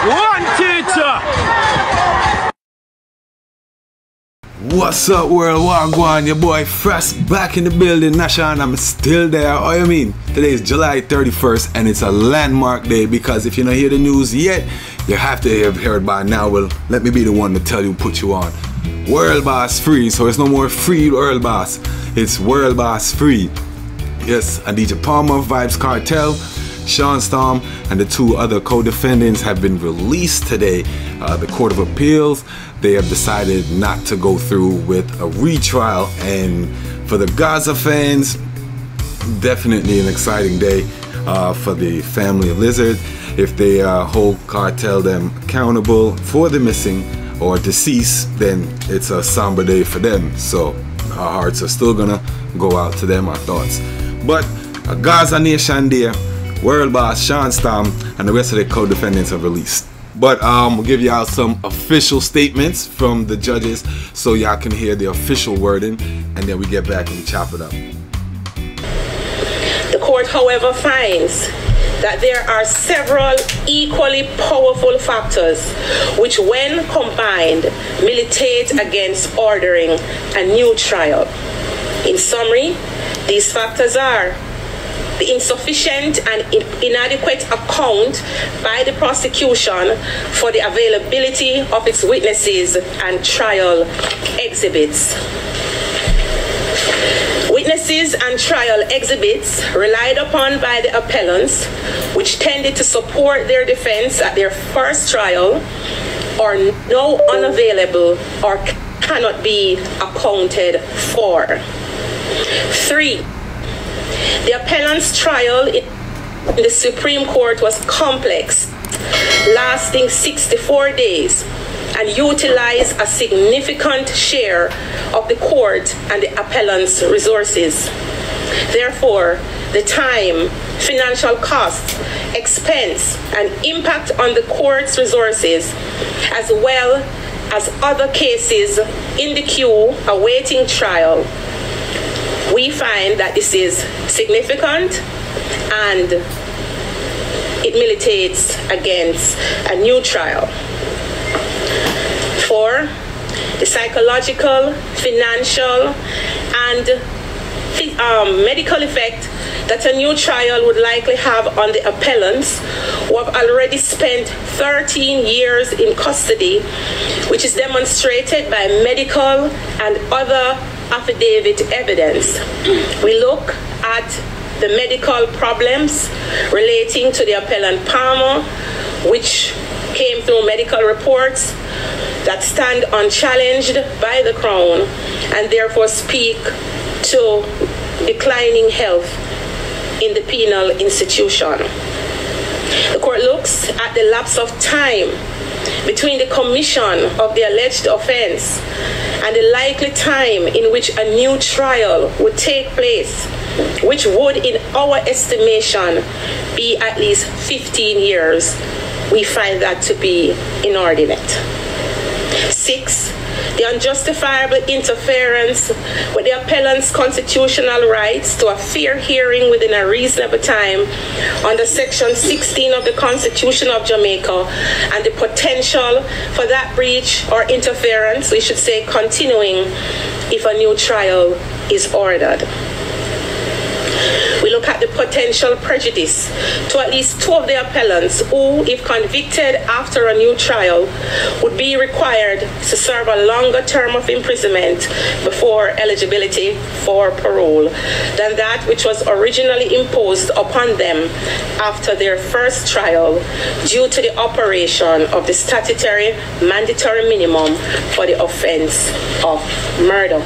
One teacher. What's up, world? Wagwan, your boy Fresh back in the building. Nashan, I'm still there. Oh, you mean? Today is July 31st and it's a landmark day because if you don't hear the news yet, you have to have heard by now. Well, let me be the one to tell you, put you on. World Boss Free, so it's no more free World Boss. It's World Boss Free. Yes, and DJ Palmer, Vybz Kartel, Sean Storm, and the two other co-defendants have been released today. The Court of Appeals, they have decided not to go through with a retrial, and for the Gaza fans, definitely an exciting day for the family of Lizard. If they hold Kartel them accountable for the missing or deceased, then it's a somber day for them. So our hearts are still gonna go out to them, our thoughts. But a Gaza Nation Day, World Boss, Sean Storm, and the rest of the co-defendants are released. But we'll give y'all some official statements from the judges so y'all can hear the official wording, and then we get back and chop it up. The court, however, finds that there are several equally powerful factors which, when combined, militate against ordering a new trial. In summary, these factors are the insufficient and inadequate account by the prosecution for the availability of its witnesses and trial exhibits. Witnesses and trial exhibits relied upon by the appellants, which tended to support their defense at their first trial, are now unavailable or cannot be accounted for. 3. The appellant's trial in the Supreme Court was complex, lasting 64 days, and utilized a significant share of the court and the appellant's resources. Therefore, the time, financial costs, expense, and impact on the court's resources, as well as other cases in the queue awaiting trial, we find that this is significant and it militates against a new trial. 4. The psychological, financial, and medical effect that a new trial would likely have on the appellants who have already spent 13 years in custody, which is demonstrated by medical and other affidavit evidence. We look at the medical problems relating to the appellant Palmer, which came through medical reports that stand unchallenged by the Crown and therefore speak to declining health in the penal institution. The court looks at the lapse of time between the commission of the alleged offense and the likely time in which a new trial would take place, which would, in our estimation, be at least 15 years. We find that to be inordinate. 6. The unjustifiable interference with the appellant's constitutional rights to a fair hearing within a reasonable time under Section 16 of the Constitution of Jamaica, and the potential for that breach or interference, we should say continuing, if a new trial is ordered. We look at the potential prejudice to at least 2 of the appellants who, if convicted after a new trial, would be required to serve a longer term of imprisonment before eligibility for parole than that which was originally imposed upon them after their first trial due to the operation of the statutory mandatory minimum for the offense of murder.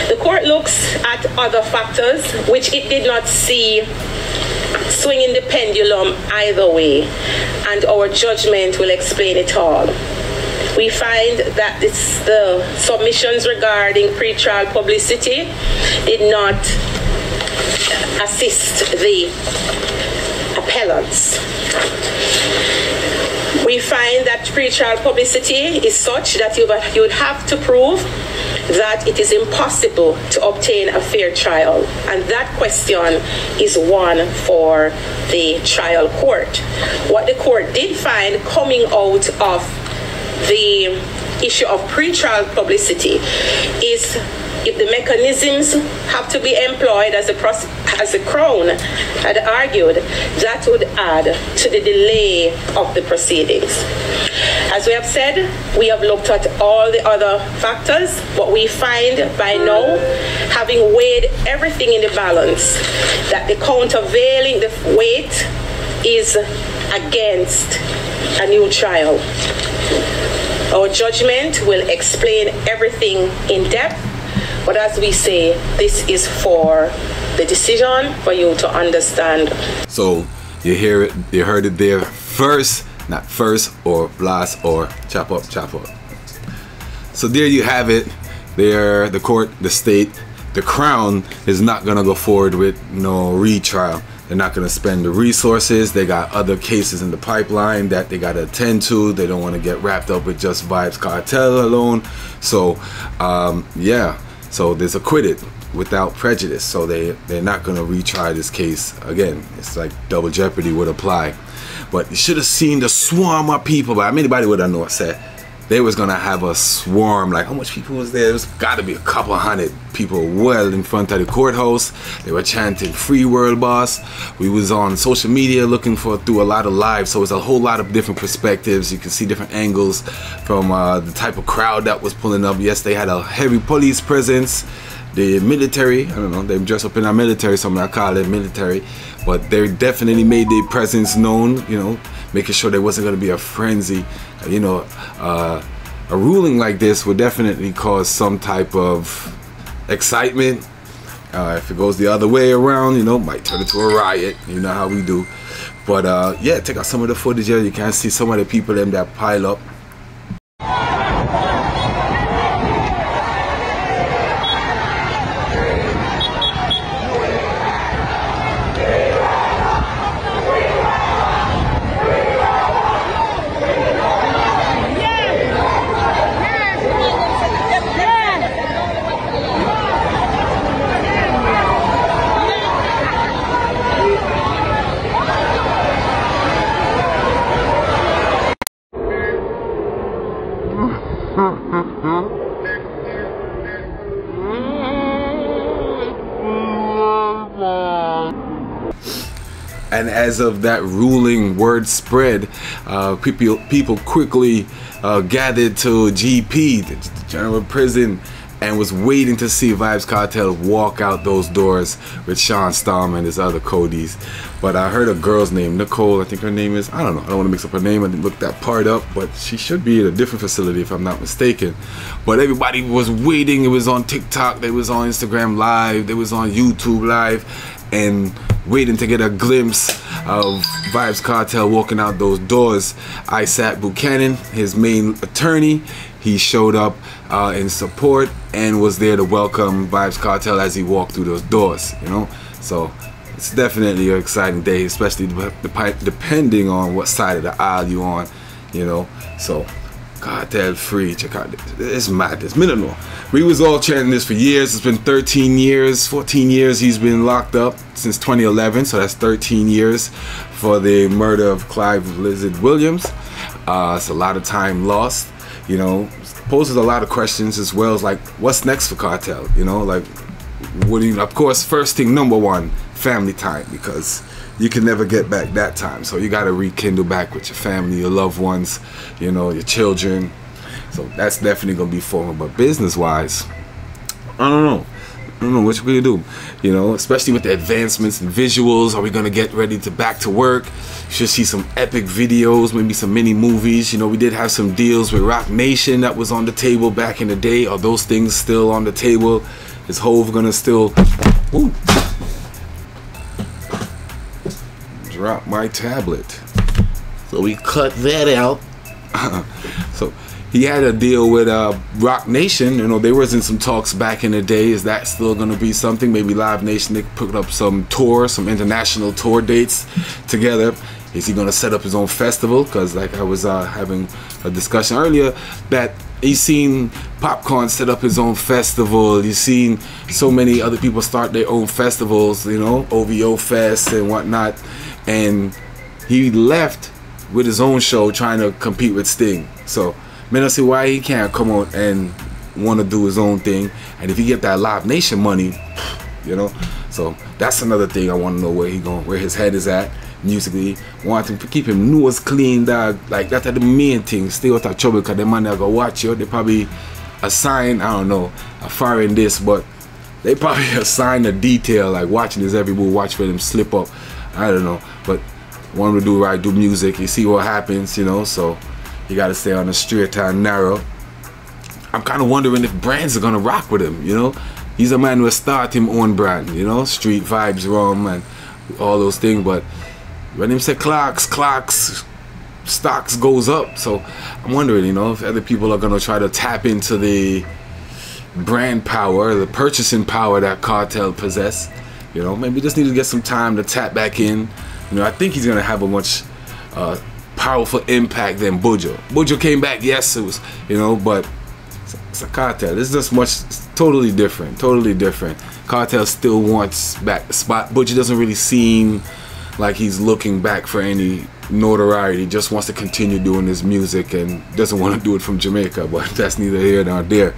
The court looks at other factors which it did not see swinging the pendulum either way, and our judgment will explain it all. We find that the submissions regarding pre-trial publicity did not assist the appellants. We find that pretrial publicity is such that you would have to prove that it is impossible to obtain a fair trial, and that question is one for the trial court. What the court did find coming out of the issue of pretrial publicity is, if the mechanisms have to be employed as the Crown had argued, that would add to the delay of the proceedings. As we have said, we have looked at all the other factors, but we find by now, having weighed everything in the balance, that the countervailing weight is against a new trial. Our judgment will explain everything in depth, but as we say, this is for the decision for you to understand. So you hear it, you heard it there first, not first or last or chop up, chop up. So there you have it. There, the court, the state, the Crown is not gonna go forward with no retrial. They're not gonna spend the resources. They got other cases in the pipeline that they gotta attend to. They don't wanna get wrapped up with just Vybz Kartel alone. So yeah. So there's acquitted without prejudice. So they're not gonna retry this case again. It's like double jeopardy would apply. But you should have seen the swarm of people. But anybody would have known, said they was gonna have a swarm. Like, how much people was there? There's gotta be a couple hundred people well in front of the courthouse. They were chanting "Free World Boss." We was on social media looking through a lot of lives, so it's a whole lot of different perspectives. You can see different angles from the type of crowd that was pulling up. Yes, they had a heavy police presence. The military, I don't know, they dress up in our military, so I call it military, but they definitely made their presence known, you know, making sure there wasn't going to be a frenzy. You know, a ruling like this would definitely cause some type of excitement. If it goes the other way around, you know, might turn into a riot. You know how we do. But yeah, check out some of the footage here. You can see some of the people them that pile up. And as of that ruling word spread, people quickly gathered to GP, the general prison, and was waiting to see Vybz Kartel walk out those doors with Sean Storm and his other Codys. But I heard a girl's name, Nicole, I think her name is. I don't know, I don't want to mix up her name. I didn't look that part up, but she should be at a different facility if I'm not mistaken. But everybody was waiting. It was on TikTok, they was on Instagram Live, they was on YouTube Live, and waiting to get a glimpse of Vybz Kartel walking out those doors. Isaac Buchanan, his main attorney, he showed up in support and was there to welcome Vybz Kartel as he walked through those doors, you know. So it's definitely an exciting day, especially depending on what side of the aisle you on, you know. So Kartel free, check out this. It's madness. Minimal. We was all chanting this for years. It's been 13 years, 14 years he's been locked up since 2011, so that's 13 years for the murder of Clive Lizard Williams. It's a lot of time lost, you know. Poses a lot of questions as well as like, what's next for Kartel, you know, like, what do you, of course, first thing, number one, family time, because you can never get back that time. So you got to rekindle back with your family, your loved ones, you know, your children. So that's definitely going to be forward. But business-wise, I don't know. I don't know what we're going to do, you know, especially with the advancements in visuals. Are we going to get ready to back to work? You should see some epic videos, maybe some mini movies. You know, we did have some deals with Rock Nation that was on the table back in the day. Are those things still on the table? Is Hove going to still... Ooh. Drop my tablet. So we cut that out. So he had a deal with Rock Nation. You know, there was in some talks back in the day. Is that still going to be something? Maybe Live Nation, they put up some tours, some international tour dates together. Is he going to set up his own festival? Because like I was having a discussion earlier, that he's seen Popcorn set up his own festival. He's seen so many other people start their own festivals, you know, OVO Fest and whatnot. And he left with his own show trying to compete with Sting. So I don't see why he can't come out and want to do his own thing. And if he get that Live Nation money, you know, so that's another thing I want to know where his head is at musically. Want him to keep him nose clean, dog. Like that's the main thing. Stay out of trouble, because the man that go watch you, they probably assign, I don't know, a foreign this, but they probably assign a detail like watching his every move, watch for them slip up. I don't know, but want him to do right, do music. You see what happens, you know. So you got to stay on the straight and narrow. I'm kind of wondering if brands are gonna rock with him, you know. He's a man who start him own brand, you know, Street Vibes Rum and all those things. But when him say clocks, stocks goes up. So I'm wondering, you know, if other people are gonna try to tap into the brand power, the purchasing power that Kartel possess. You know, maybe just need to get some time to tap back in. You know, I think he's gonna have a much powerful impact than Buju. Buju came back, yes, it was, you know, but it's a Kartel. This is just totally different. Kartel still wants back the spot. Buju doesn't really seem like he's looking back for any notoriety. Just wants to continue doing his music and doesn't want to do it from Jamaica, but that's neither here nor there.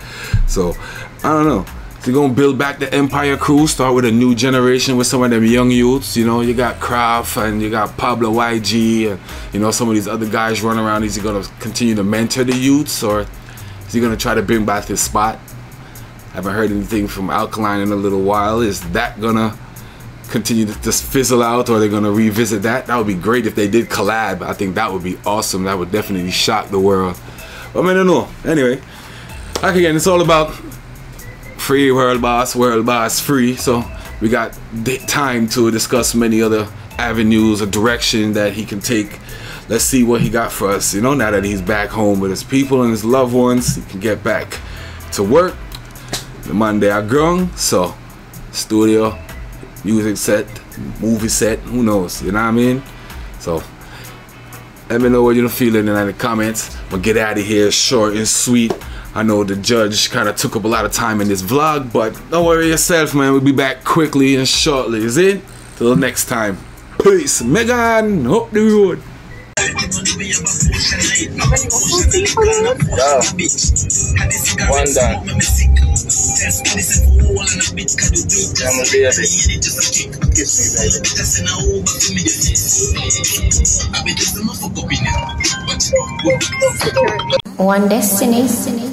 So I don't know. They're gonna build back the Empire crew, start with a new generation with some of them young youths. You know, you got Kraft and you got Pablo YG and, you know, some of these other guys run around. Is he gonna continue to mentor the youths, or is he gonna try to bring back his spot? I haven't heard anything from Alkaline in a little while. Is that gonna continue to just fizzle out, or are they gonna revisit that? That would be great if they did collab. I think that would be awesome. That would definitely shock the world. But I don't know. Anyway, like again, it's all about free world boss free. So we got time to discuss many other avenues or direction that he can take. Let's see what he got for us, you know, now that he's back home with his people and his loved ones. He can get back to work. The Monday are grown, so studio, music set, movie set, who knows, you know what I mean? So let me know what you're feeling in the comments. I'm gonna get out of here short and sweet. I know the judge kind of took up a lot of time in this vlog, but don't worry yourself, man. We'll be back quickly and shortly. Is it? Till next time. Peace. Megan, up the road. One done. One destiny.